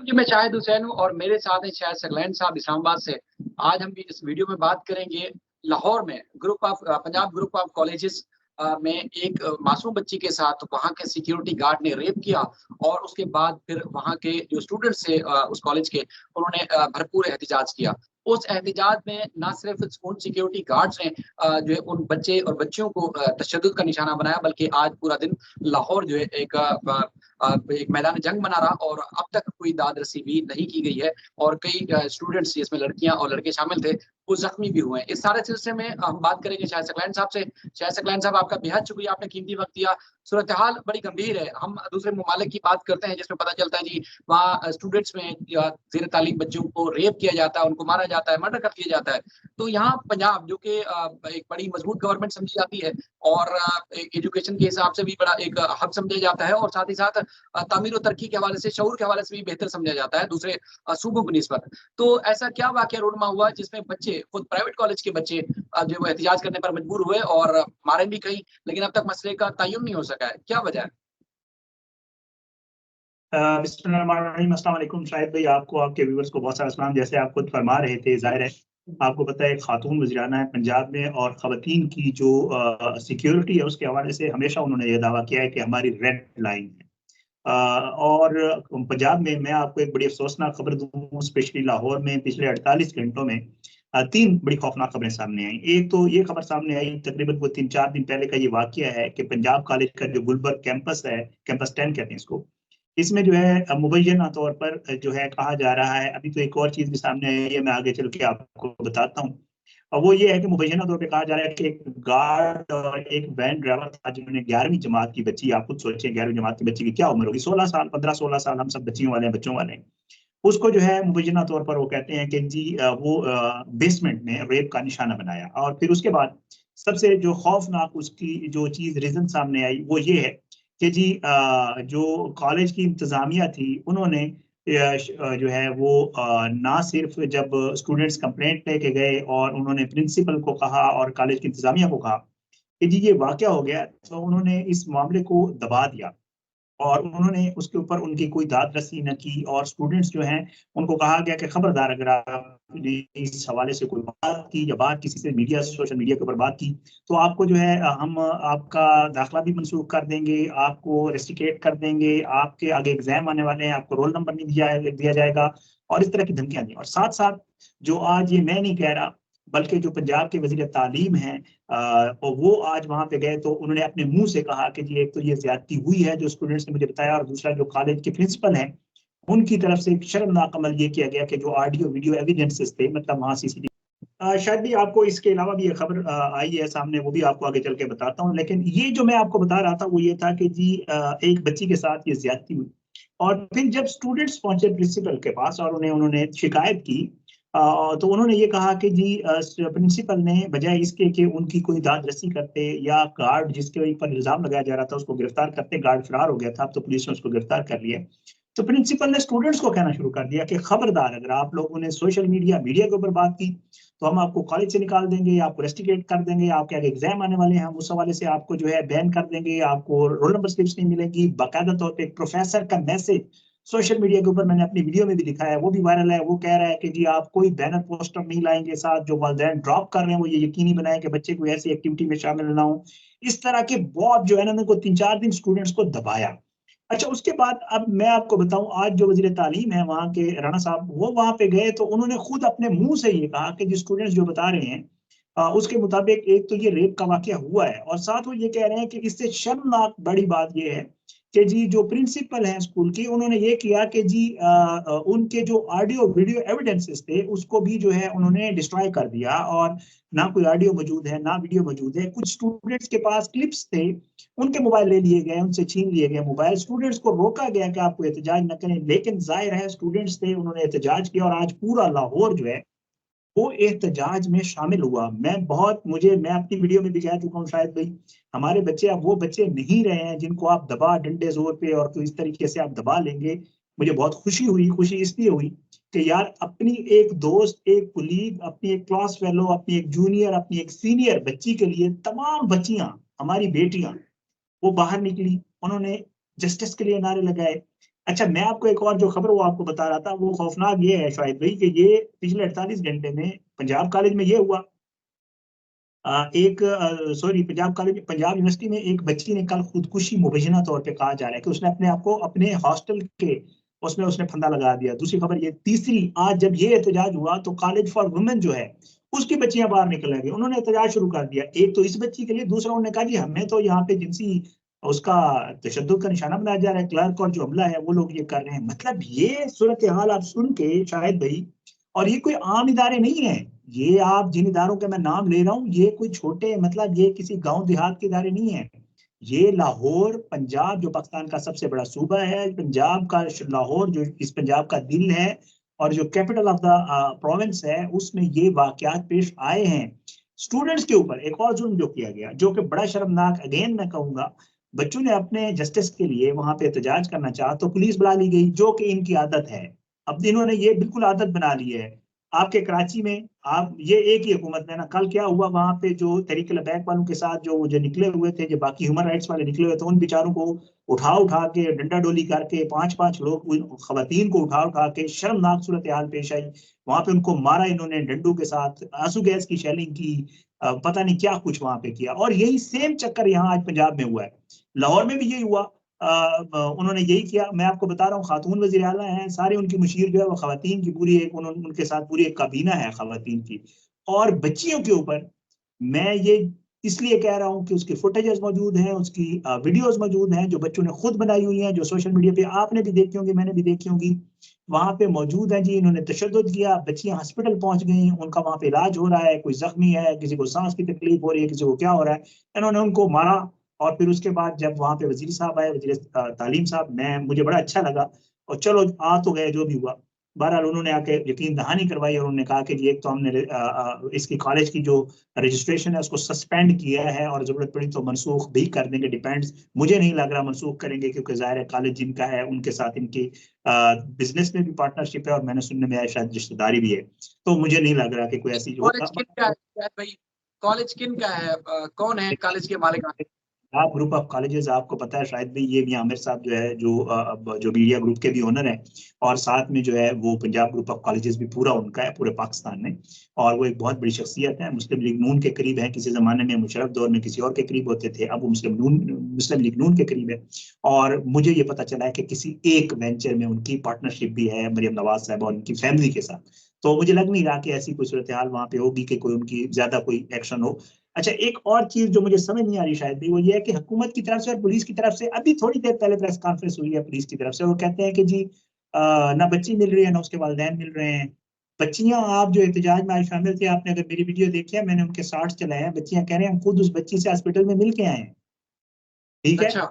जी, मैं शाहिद हुसैन हूँ और मेरे साथ हैं शायद सकलैन साहब इस्लामाबाद से। आज हम इस वीडियो में बात करेंगे लाहौर में पंजाब ग्रुप ऑफ कॉलेजेस में एक मासूम बच्ची के साथ वहाँ के सिक्योरिटी गार्ड ने रेप किया और उसके बाद फिर वहाँ के जो स्टूडेंट्स थे उस कॉलेज के, उन्होंने भरपूर एहतजाज किया। उस एहतजाज में ना सिर्फ उन सिक्योरिटी गार्ड्स ने जो है उन बच्चे और बच्चियों को तशद्दुद का निशाना बनाया, बल्कि आज पूरा दिन लाहौर जो है एक मैदान जंग बना रहा और अब तक कोई दाद रसी भी नहीं की गई है और कई स्टूडेंट्स जिसमें लड़कियां और लड़के शामिल थे वो जख्मी भी हुए हैं। इस सारे सिलसिले में हम बात करेंगे शायद सकलैन साहब से। शायद सकलैन साहब, आपका बेहद शुक्रिया, आपने कीमती वक्त दिया। सूरत हाल बड़ी गंभीर है। हम दूसरे ममालिक की बात करते हैं जिसमें पता चलता है जी वहाँ स्टूडेंट्स में जेर तालीम बच्चों को रेप किया जाता है, उनको मारा जाता है, मर्डर कर दिया जाता है। तो यहाँ पंजाब जो कि एक बड़ी मजबूत गवर्नमेंट समझी जाती है और एजुकेशन के हिसाब से भी बड़ा एक हब समझा जाता है और साथ ही साथ तामीर और तरक्की के हवाले से, शऊर के हवाले से भी बेहतर समझा जाता है दूसरे सूबों की निस्बत। तो ऐसा क्या वाकया रोडमा हुआ जिसमें बच्चे, खुद प्राइवेट कॉलेज के बच्चे जो वो एहतजाज करने पर मजबूर हुए और मारे भी कहीं, लेकिन अब तक मसले का तय्युन नहीं हो सका है, क्या वजह है? बिस्मिल्लाहिर्रहमानिर्रहीम, अस्सलाम वालेकुम। शाहिद भाई, आपको, आपके व्यूअर्स को बहुत सारा सलाम। जैसे आप खुद फरमा रहे थे, जाहिर है आपको पता है खातून वज़ीराना है पंजाब में और ख़वातीन की जो सिक्योरिटी है उसके हवाले से हमेशा उन्होंने ये दावा किया है कि हमारी रेड लाइन है। और पंजाब में मैं आपको एक बड़ी अफसोसनाक खबर दूं, स्पेशली लाहौर में पिछले 48 घंटों में तीन बड़ी खौफनाक खबरें सामने आई। एक तो ये खबर सामने आई, तकरीबन वो 3-4 दिन पहले का ये वाकया है कि पंजाब कॉलेज का जो गुलबर्ग कैंपस है, कैंपस 10 कहते हैं इसको, इसमें जो है मुबैना तौर पर जो है कहा जा रहा है, अभी तो एक और चीज भी सामने आई है, मैं आगे चल के आपको बताता हूँ। और वो ये है कि मुबैना तौर पे कहा जा रहा है कि एक गार्ड और एक वैन ड्राइवर था जिन्होंने 11वीं जमात की बच्ची, आप खुद सोचें 11वीं जमात की बच्ची की क्या उम्र होगी, 16 साल, 15-16 साल, हम सब बच्चियों वाले हैं, बच्चों वाले हैं। उसको जो है मुबैना तौर पर वो कहते हैं कि जी वो बेसमेंट में रेप का निशाना बनाया। और फिर उसके बाद सबसे जो खौफनाक उसकी जो चीज रीजन सामने आई वो ये है कि जी जो कॉलेज की इंतजामिया थी उन्होंने जो है वो ना सिर्फ जब स्टूडेंट्स कंप्लेंट लेके गए और उन्होंने प्रिंसिपल को कहा और कॉलेज की इंतजामिया को कहा कि जी ये वाकया हो गया, तो उन्होंने इस मामले को दबा दिया और उन्होंने उसके ऊपर उनकी कोई दाद रसी न की। और स्टूडेंट्स जो हैं उनको कहा गया कि खबरदार अगर आपने इस हवाले से कोई बात की या बात किसी से मीडिया, सोशल मीडिया के ऊपर बात की तो आपको जो है हम आपका दाखिला भी मनसूख कर देंगे, आपको रेस्टिकेट कर देंगे, आपके आगे एग्जाम आने वाले हैं, आपको रोल नंबर नहीं दिया जाएगा, और इस तरह की धमकियां दी। और साथ साथ जो आज ये मैं नहीं कह रहा बल्कि जो पंजाब के वजीर तालीम हैं और वो आज वहां पे गए तो उन्होंने अपने मुंह से कहा कि जी एक तो ये ज्यादती हुई है जो स्टूडेंट्स ने मुझे बताया, और दूसरा जो कॉलेज के प्रिंसिपल हैं उनकी तरफ से एक शर्मनाक अमल ये किया गया कि जो ऑडियो वीडियो एविडेंसेस थे, मतलब वहाँ सीसीटीवी, शायद भी आपको इसके अलावा भी ये खबर आई है सामने, वो भी आपको आगे चल के बताता हूँ। लेकिन ये जो मैं आपको बता रहा था वो ये था कि जी एक बच्ची के साथ ये ज्यादती हुई और फिर जब स्टूडेंट्स पहुंचे प्रिंसिपल के पास और उन्होंने शिकायत की तो उन्होंने ये कहा कि जी प्रिंसिपल ने बजाय इसके कि उनकी कोई दाद रसी करते या गार्ड जिसके ऊपर इल्जाम लगाया जा रहा था उसको गिरफ्तार करते, गार्ड फरार हो गया था, अब तो पुलिस ने उसको गिरफ्तार कर लिया, तो प्रिंसिपल ने स्टूडेंट्स को कहना शुरू कर दिया कि खबरदार अगर आप लोगों ने सोशल मीडिया के ऊपर बात की तो हम आपको कॉलेज से निकाल देंगे, आपको रेस्टिकेट कर देंगे, आपके आगे एग्जाम आने वाले हैं, हम उस हवाले से आपको जो है बैन कर देंगे, आपको रोल नंबर स्लिप्स नहीं मिलेगी। बाकायदा तौर पर एक प्रोफेसर का मैसेज सोशल मीडिया के ऊपर मैंने अपनी वीडियो में भी लिखा है, वो भी वायरल है। वो कह रहा है कि जी आप कोई बैनर पोस्टर नहीं लाएंगे साथ, जो वालिदैन ड्रॉप कर रहे हैं वो ये यकीनी बनाए कि बच्चे कोई ऐसी एक्टिविटी में शामिल ना हो। इस तरह के बहुत जो है ना उनको 3-4 दिन स्टूडेंट्स को दबाया। अच्छा, उसके बाद अब मैं आपको बताऊं, आज जो वजीर तालीम है वहाँ के राणा साहब, वो वहां पे गए तो उन्होंने खुद अपने मुंह से ये कहा कि जो स्टूडेंट्स जो बता रहे हैं उसके मुताबिक एक तो ये रेप का वाकया हुआ है, और साथ वो ये कह रहे हैं कि इससे शर्मनाक बड़ी बात ये है कि जी जो प्रिंसिपल हैं स्कूल की उन्होंने ये किया कि जी उनके जो ऑडियो वीडियो एविडेंसेस थे उसको भी जो है उन्होंने डिस्ट्रॉय कर दिया, और ना कोई ऑडियो मौजूद है ना वीडियो मौजूद है। कुछ स्टूडेंट्स के पास क्लिप्स थे, उनके मोबाइल ले लिए गए, उनसे छीन लिए गए मोबाइल, स्टूडेंट्स को रोका गया कि आपको एहतजाज न करें, लेकिन जाहिर है स्टूडेंट्स थे, उन्होंने एहतजाज किया और आज पूरा लाहौर जो है वो एहतजाज में शामिल हुआ। मैं अपनी वीडियो में भी कह चुका हूँ शायद भाई, हमारे बच्चे अब वो बच्चे नहीं रहे हैं जिनको आप दबा डंडे जोर पे और तो इस तरीके से आप दबा लेंगे। मुझे बहुत खुशी हुई, खुशी इसलिए हुई कि यार अपनी एक दोस्त, एक कुलीग, अपनी एक क्लास फेलो, अपनी एक जूनियर, अपनी एक सीनियर बच्ची के लिए तमाम बच्चियां, हमारी बेटियां, वो बाहर निकली, उन्होंने जस्टिस के लिए नारे लगाए। अच्छा, मैं आपको एक और जो खबर वो आपको बता रहा था, वो खौफनाक ये है शायद भाई कि ये पिछले 48 घंटे में पंजाब कॉलेज में ये हुआ। एक sorry, Punjab college, Punjab university में एक बच्ची ने कल खुदकुशी मुबैना तौर पे कहा जा रहा है कि उसने अपने आप को अपने हॉस्टल के उसमें उसने फंदा लगा दिया। दूसरी खबर ये, तीसरी, आज जब ये एहतजाज हुआ तो कॉलेज फॉर वुमेन जो है उसकी बच्चियां बाहर निकल गई, उन्होंने एहतजाज शुरू कर दिया। एक तो इस बच्ची के लिए, दूसरा उन्होंने कहा जी हमें तो यहाँ पे जिनसी उसका तशद्दुद का निशाना बनाया जा रहा है, क्लर्क और जो हमला है वो लोग ये कर रहे हैं। मतलब ये सूरत हाल आप सुन के शायद भाई, और ये कोई आम इदारे नहीं है, ये आप जिन इदारों के मैं नाम ले रहा हूँ ये कोई छोटे, मतलब ये किसी गांव देहात के इदारे नहीं है। ये लाहौर, पंजाब, जो पाकिस्तान का सबसे बड़ा सूबा है, पंजाब का लाहौर जो इस पंजाब का दिल है और जो कैपिटल ऑफ द प्रोविंस है, उसमें ये वाकयात पेश आए हैं। स्टूडेंट्स के ऊपर एक और जुल्म जो किया गया, जो कि बड़ा शर्मनाक, अगेन मैं कहूंगा, बच्चों ने अपने जस्टिस के लिए वहां पे एहतजाज करना चाहा तो पुलिस बुला ली गई, जो कि इनकी आदत है। अब इन्होंने ये बिल्कुल आदत बना ली है। आपके कराची में, आप ये एक ही हुकूमत में ना, कल क्या हुआ वहां पे, जो तहरीक लबैक वालों के साथ जो निकले हुए थे, जो बाकी ह्यूमन राइट्स वाले निकले हुए थे, उन बेचारों को उठा उठा के डंडा डोली करके पांच पांच लोग खवातीन को उठा उठा के शर्मनाक सूरत हाल पेश आई। वहां पे उनको मारा इन्होंने डंडों के साथ, आंसू गैस की शेलिंग की, पता नहीं क्या कुछ वहां पे किया। और यही सेम चक्कर यहाँ आज पंजाब में हुआ है, लाहौर में भी यही हुआ। उन्होंने यही किया। मैं आपको बता रहा हूँ, खातून वज़ीर आला हैं, सारे उनकी मुशीर जो है वो खवातीन की पूरी एक, उनके साथ पूरी एक काबीना है खवातीन की। और बच्चियों के ऊपर मैं ये इसलिए कह रहा हूँ कि उसकी फुटेजेस मौजूद हैं, उसकी वीडियोस मौजूद हैं जो बच्चों ने खुद बनाई हुई हैं, जो सोशल मीडिया पे आपने भी देखी होंगी, मैंने भी देखी होंगी, वहां पे मौजूद है जी। इन्होंने तशद्दुद किया, बच्चियां हॉस्पिटल पहुंच गई, उनका वहां पे इलाज हो रहा है, कोई जख्मी है, किसी को सांस की तकलीफ हो रही है, किसी को क्या हो रहा है, इन्होंने उनको मारा। और फिर उसके बाद जब वहां पे वजीर साहब आए, वजीर तालीम साहब, मैं मुझे बड़ा अच्छा लगा, और चलो आ तो गए जो भी हुआ। बहरहाल उन्होंने आके यकीन दहानी करवाई और उन्होंने कहा कि जी एक तो हमने इसकी कॉलेज की जो रजिस्ट्रेशन है उसको सस्पेंड किया है, और जरूरत पड़ी तो मनसूख भी कर देंगे, डिपेंड्स, मुझे नहीं लग रहा मनसूख करेंगे, क्योंकि जाहिर है कॉलेज जिनका है उनके साथ इनकी बिजनेस में भी पार्टनरशिप है, और मैंने सुनने में आया शायद रिश्तेदारी भी है। तो मुझे नहीं लग रहा कि कोई ऐसी जो कॉलेज किन का है शायद भाई? कॉलेज किन का है? कौन है कॉलेज के मालिक? आप ग्रुप ऑफ कॉलेजेस, आपको पता है शायद भी, ये भी आमिर साहब जो है, जो जो मीडिया ग्रुप के भी ओनर हैं, और साथ में जो है वो पंजाब ग्रुप ऑफ कॉलेजेस भी पूरा उनका है पूरे पाकिस्तान में। और वो एक बहुत बड़ी शख्सियत है, मुस्लिम लीग नून के करीब है, किसी जमाने में मुशर्रफ दौर में किसी और के करीब होते थे, अब वो मुस्लिम लीग नून के करीब है। और मुझे ये पता चला है कि किसी एक वेंचर में उनकी पार्टनरशिप भी है मरियम नवाज साहब और उनकी फैमिली के साथ। तो मुझे लग नहीं रहा कि ऐसी कोई सूरत हाल वहां पे होगी कि कोई उनकी ज्यादा कोई एक्शन हो। अच्छा, एक और चीज जो मुझे समझ नहीं आ रही शायद भी, वो ये है कि हुकूमत की तरफ से और पुलिस की तरफ से अभी थोड़ी देर पहले प्रेस कॉन्फ्रेंस हुई है पुलिस की तरफ से, वो कहते हैं कि जी ना बच्ची मिल रही है ना उसके वालिदैन मिल रहे हैं। बच्चियां, आप जो एहतजाज में आज शामिल थे, आपने अगर मेरी वीडियो देखी है, मैंने उनके शॉर्ट्स चलाए हैं, बच्चियां कह रहे हैं हम खुद उस बच्ची से हॉस्पिटल में मिल के आए हैं। ठीक है, अच्छा।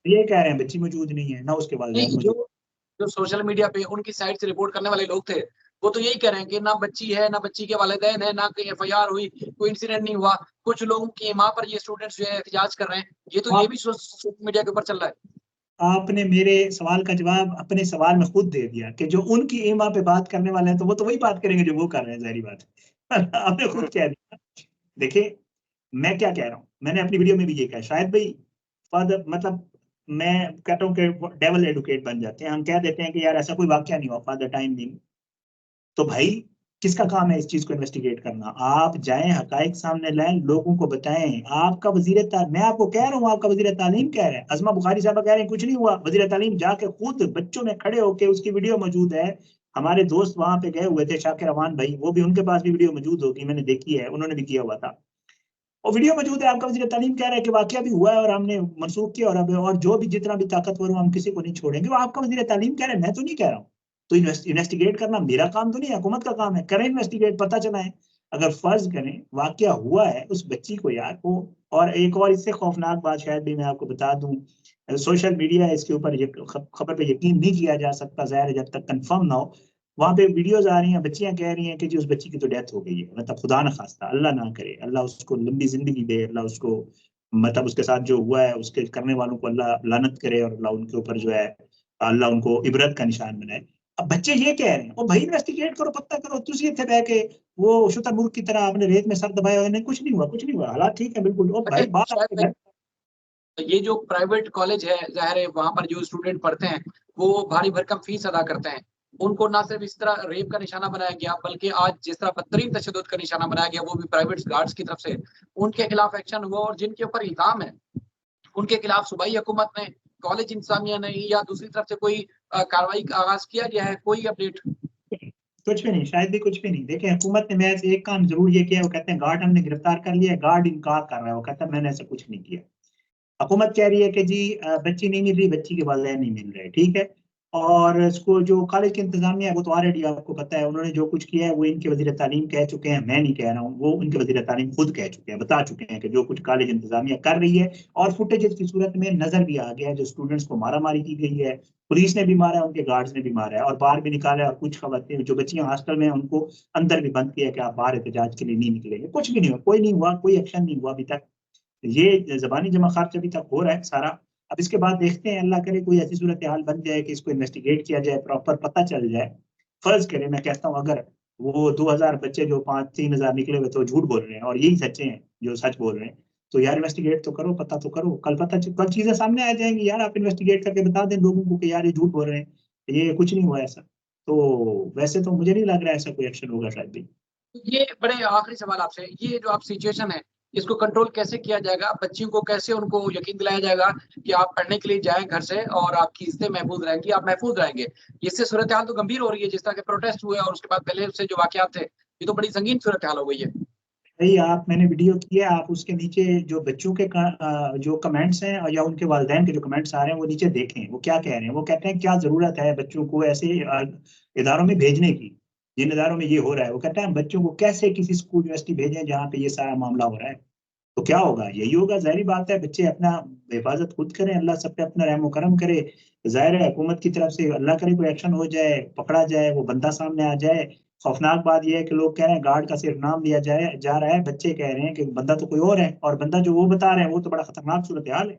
ये कह रहे हैं बच्ची मौजूद नहीं है ना उसके वालिदैन नहीं, जो मौजूद। जो सोशल मीडिया पे उनकी साइड से रिपोर्ट करने वाले लोग थे, वो तो यही कह रहे हैं कि ना बच्ची है, ना बच्ची के वालिदैन है, ना कहीं एफआईआर हुई, कोई इंसिडेंट नहीं हुआ। कुछ लोगों की माँ पर ये स्टूडेंट्स जो है एहतजाज कर रहे हैं, ये तो ये आप भी सोशल मीडिया के ऊपर चल रहा है। आपने मेरे सवाल का जवाब अपने सवाल में खुद दे दिया कि जो उनकी ईमा पे बात करने वाले हैं तो वो तो वही बात करेंगे जो वो कर रहे हैं, जाहिर बात है। आपने खुद कह दिया। देखिए, मैं क्या कह रहा हूँ, मैंने अपनी वीडियो में भी ये कहा, शायद भाई फादर, मतलब मैं कहता हूँ कि डेवल एडवोकेट बन जाते हैं, हम कह देते हैं कि यार ऐसा कोई वाक्य नहीं हुआ फादर टाइम बिंग। तो भाई किसका काम है इस चीज को इन्वेस्टिगेट करना? आप जाएं, हकाइक सामने लाएं, लोगों को बताएं। आपका मैं आपको कह रहा हूँ, आपका वजीर तालीम कह रहे हैं, अजमा बुखारी साहब कह रहे हैं कुछ नहीं हुआ, वजीर तालीम जाके खुद बच्चों में खड़े होके, उसकी वीडियो मौजूद है। हमारे दोस्त वहां पे गए हुए थे, शाकिर रमान भाई, वो भी, उनके पास भी वीडियो मौजूद होगी, मैंने देखी है, उन्होंने भी किया हुआ था। और वीडियो मौजूद है, आपका वजीर तालीम कह रहा है कि वाकया भी हुआ है और हमने मनसूख किया, और अब और जो भी जितना भी ताकतवर हो हम किसी को नहीं छोड़ेंगे, वो आपका वजीर तालीम कह रहा है, मैं तो नहीं कह रहा हूँ। तो इन्वेस्टिगेट करना मेरा काम तो नहीं है, हुकूमत का काम है, करें इन्वेस्टिगेट, पता चला है। अगर फर्ज करें वाकया हुआ है उस बच्ची को यार वो। और एक और इससे खौफनाक बात शायद भी मैं आपको बता दूं, सोशल मीडिया है, इसके ऊपर खबर पे यकीन नहीं किया जा सकता, जाहिर है जब तक कंफर्म ना हो। वहां पे वीडियोज आ रही हैं, बच्चियां कह रही हैं कि जी उस बच्ची की तो डेथ हो गई है, मतलब खुदा ना खास्ता, अल्लाह ना करे, अल्लाह उसको लंबी जिंदगी दे, अल्लाह उसको, मतलब उसके साथ जो हुआ है उसके करने वालों को अल्लाह लानत करे, और अल्लाह उनके ऊपर जो है, अल्लाह उनको इबरत का निशान बनाए। अब बच्चे ये कह रहे हैं, ओ भाई इन्वेस्टिगेट करो, पता करो, तुझे थे बह के वो शुतुरमुर्ग की तरह आपने रेत में सर दबाया, नहीं कुछ नहीं हुआ, कुछ नहीं हुआ, हालात ठीक है बिल्कुल। ओ अच्छा भाई बात शायद आपके घर, ये जो प्राइवेट कॉलेज है, ज़ाहिर है वहाँ पर जो स्टूडेंट पढ़ते हैं वो भारी भरकम फीस अदा करते हैं। उनको ना सिर्फ इस तरह रेप का निशाना बनाया गया, बल्कि आज जिस तरह बदतरीन तशद्दुद का निशाना बनाया गया, वो भी प्राइवेट गार्ड्स की तरफ से, उनके खिलाफ एक्शन हुआ। और जिनके ऊपर इल्ज़ाम है उनके खिलाफ सूबाई हुकूमत ने, कॉलेज इंतजामिया ने या दूसरी तरफ से कोई कार्रवाई का आगाज किया गया है? कोई अपडेट? कुछ भी नहीं, शायद भी कुछ भी नहीं। देखिए हुकूमत ने महज एक काम जरूर ये किया, वो कहते हैं गार्ड हमने गिरफ्तार कर लिया, गार्ड इनकार कर रहा है, वो कहता है मैंने ऐसा कुछ नहीं किया। हुकूमत कह रही है कि जी बच्ची नहीं मिल रही, बच्ची के वालिदैन नहीं मिल रहे, ठीक है। और इसको जो कॉलेज की इंतजामिया है वो तो ऑलरेडी आपको पता है, उन्होंने जो कुछ किया है वो इनके वजीर तालीम कह चुके हैं, मैं नहीं कह रहा हूँ, वो इनके वजीर तालीम खुद कह चुके हैं, बता चुके हैं कि जो कुछ कॉलेज इंतजामिया कर रही है। और फुटेज की सूरत में नजर भी आ गया है, जो स्टूडेंट्स को मारा मारी की गई है, पुलिस ने भी मारा है, उनके गार्ड्स ने भी मारा है और बाहर भी निकाला है। और कुछ खबरें जो बच्चियां हॉस्टल में, उनको अंदर भी बंद किया कि आप बाहर एहतजाज के लिए नहीं निकलेंगे। कुछ भी नहीं हुआ, कोई नहीं हुआ, कोई एक्शन नहीं हुआ अभी तक। ये जबानी जमा खर्च अभी तक हो रहा है सारा। अब इसके बाद देखते हैं, अल्लाह करे कोई ऐसी सूरत हाल बन जाए कि इसको इन्वेस्टिगेट किया जाए, प्रॉपर पता चल जाए। फर्ज करें, मैं कहता हूँ अगर वो 2000 बच्चे जो 5-3000 निकले हुए तो झूठ बोल रहे हैं और यही सच्चे हैं जो सच बोल रहे हैं, तो यार इन्वेस्टिगेट तो करो, पता तो करो। कल चीजें सामने आ जाएंगी यार, आप इन्वेस्टिगेट करके बता दें लोगों को कि यार ये झूठ बोल रहे हैं, ये कुछ नहीं हुआ ऐसा। तो वैसे तो मुझे नहीं लग रहा है ऐसा कोई एक्शन होगा शायद भी। ये बड़े आखिरी सवाल आपसे, ये जो आप सिचुएशन है इसको कंट्रोल कैसे किया जाएगा? बच्चियों को कैसे उनको यकीन दिलाया जाएगा कि आप पढ़ने के लिए जाएं घर से और आपकी इज्जतें महफूज रहेंगी, आप महफूज रहेंगे? इससे सूरत हाल तो गंभीर हो रही है, जिस तरह के प्रोटेस्ट हुए और उसके बाद पहले से जो वाकयात थे, ये तो बड़ी संगीन सूरत हाल हो गई है। भाई आप, मैंने वीडियो की है, आप उसके नीचे जो बच्चों के जो कमेंट्स हैं या उनके वालिदैन के जो कमेंट्स आ रहे हैं वो नीचे देखें, वो क्या कह रहे हैं। वो कहते हैं क्या जरूरत है बच्चों को ऐसे इदारों में भेजने की, जिन इदारों में ये हो रहा है। वो कहते हैं हम बच्चों को कैसे किसी स्कूल यूनिवर्सिटी भेजें जहाँ पे ये सारा मामला हो रहा है। तो क्या होगा, यही होगा, जाहिर बात है। बच्चे अपना हिफाजत खुद करें, अल्लाह सब पे अपना रहम करम करे। जाहिर है हुकूमत की तरफ से अल्लाह करे कोई एक्शन हो जाए, पकड़ा जाए, वो बंदा सामने आ जाए। खौफनाक बात यह है कि लोग कह रहे हैं गार्ड का सिर्फ नाम लिया जाए जा रहा है, बच्चे कह रहे हैं कि बंदा तो कोई और है, और बंदा जो वो बता रहे हैं वो तो बड़ा खतरनाक सूरत हाल है।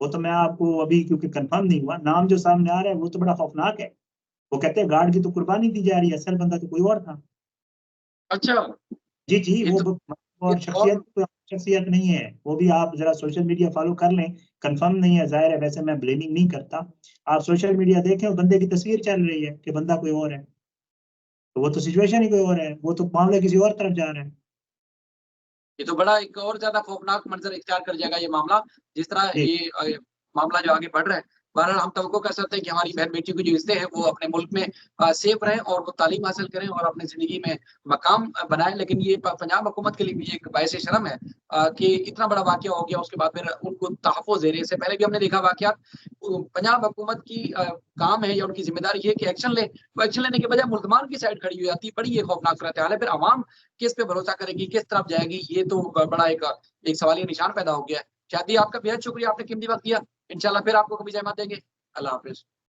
वो तो मैं आपको अभी, क्योंकि कंफर्म नहीं हुआ, नाम जो सामने आ रहा है वो तो बड़ा खौफनाक है। वो कहते हैं गार्ड की तो कुर्बानी दी जा रही है, असल बंदा तो कोई और था। अच्छा। जी जी, ये वो तो ये और तो शख्सियत तो शख्सियत नहीं है वो भी। आप जरा सोशल मीडिया फॉलो कर लें, कंफर्म नहीं है जाहिर है, वैसे मैं ब्लेमिंग नहीं करता। आप सोशल मीडिया देखें, उस बंदे की तस्वीर चल रही है कि बंदा कोई और है, तो वो तो सिचुएशन ही कोई और है, वो तो मामला किसी और तरफ जा रहा है। ये तो बड़ा एक और ज्यादा खौफनाक मंजर इख्तियार कर जाएगा ये मामला, जिस तरह जी ये मामला जो आगे बढ़ रहा है। बहरहाल हम तवक्को कर सकते हैं कि हमारी बहन बेटियों की जो इज्जतें हैं वो अपने मुल्क में सेफ रहें और वो तालीम हासिल करें और अपनी जिंदगी में मकाम बनाएं। लेकिन ये पंजाब हुकूमत के लिए भी एक बायसे शर्म है कि इतना बड़ा वाकया हो गया, उसके बाद फिर उनको तहफ़्फ़ुज़ दे रहे हैं। इससे पहले भी हमने देखा वाकयात। पंजाब हुकूमत की काम है या उनकी जिम्मेदारी है कि एक्शन ले, वो एक्शन लेने के बजाय मुल्ज़मान की साइड खड़ी हो जाती है। बड़ी ये खौफनाक सूरत हाल है। फिर अवाम किस पे भरोसा करेगी, किस तरफ जाएगी, ये तो बड़ा एक सवालिया निशान पैदा हो गया है। शादी, आपका बेहद शुक्रिया, आपने कीमती वक्त दिया। इंशाल्लाह फिर आपको कभी जहमत देंगे। अल्लाह हाफ़िज़।